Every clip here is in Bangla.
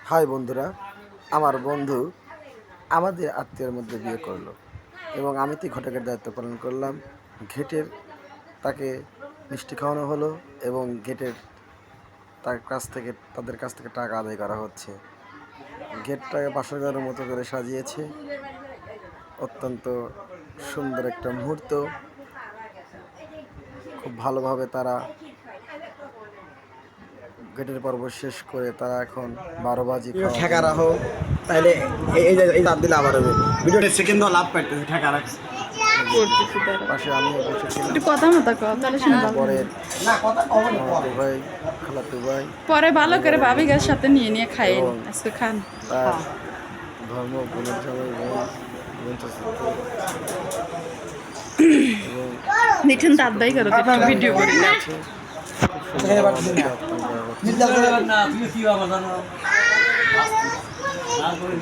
হাই বন্ধুরা, আমার বন্ধু আমাদের আত্মীয়ের মধ্যে বিয়ে করলো এবং আমি তো ঘটকের দায়িত্ব পালন করলাম। ঘেটের তাকে মিষ্টি খাওয়ানো হলো এবং ঘেটের তাদের কাছ থেকে টাকা আদায় করা হচ্ছে। ঘেটটাকে বাসরঘরের মতো করে সাজিয়েছে, অত্যন্ত সুন্দর একটা মুহূর্ত। খুব ভালোভাবে তারা গেটের পর্ব শেষ করে তারা এখন 12 বাজি ঠেকা রাখো, তাহলে এই দাঁত দিলে আবার হবে ভিডিওটা সেকেন্ড লাভ পাইতেছে ঠেকা রাখছে পাশে আমিও বসেছিলাম। কথা মতো তাহলে শুনে ভালো পরের ভাই খালাতো ভাই পরে ভালো করে ভাবি গাছের সাথে নিয়ে খাইন এবং আজকে খান তার ধর্ম বোনের জামাই বোন এবং দেখেন দাঁত দাই করো ভিডিও করি না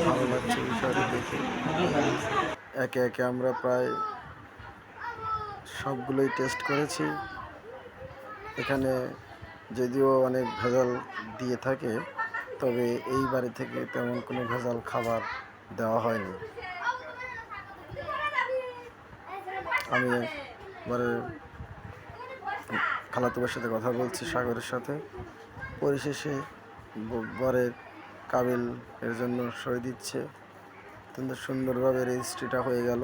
ভালো লাগছে বিষয়টি দেখে। একে একে আমরা প্রায় সবগুলোই টেস্ট করেছি। এখানে যদিও অনেক ভেজাল দিয়ে থাকে, তবে এই বাড়ি থেকে তেমন কোনো ভেজাল খাবার দেওয়া হয়নি। আমি এবারে খালাতো ভাইয়ের সাথে কথা বলছি, সাগরের সাথে। পরিশেষে বরের কাবিল এর জন্য সই দিচ্ছে। অত্যন্ত সুন্দরভাবে রেজিস্ট্রিটা হয়ে গেল।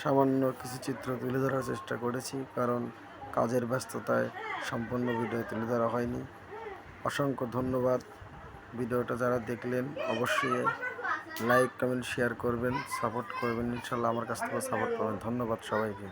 সামান্য কিছু চিত্র তুলে ধরার চেষ্টা করেছি, কারণ কাজের ব্যস্ততায় সম্পূর্ণ ভিডিও তুলে ধরা হয়নি। অসংখ্য ধন্যবাদ। ভিডিওটা যারা দেখলেন অবশ্যই লাইক কমেন্ট শেয়ার করবেন, সাপোর্ট করবেন। ইনশাল্লাহ আমার কাছ থেকে সাপোর্ট পাবেন। ধন্যবাদ সবাইকে।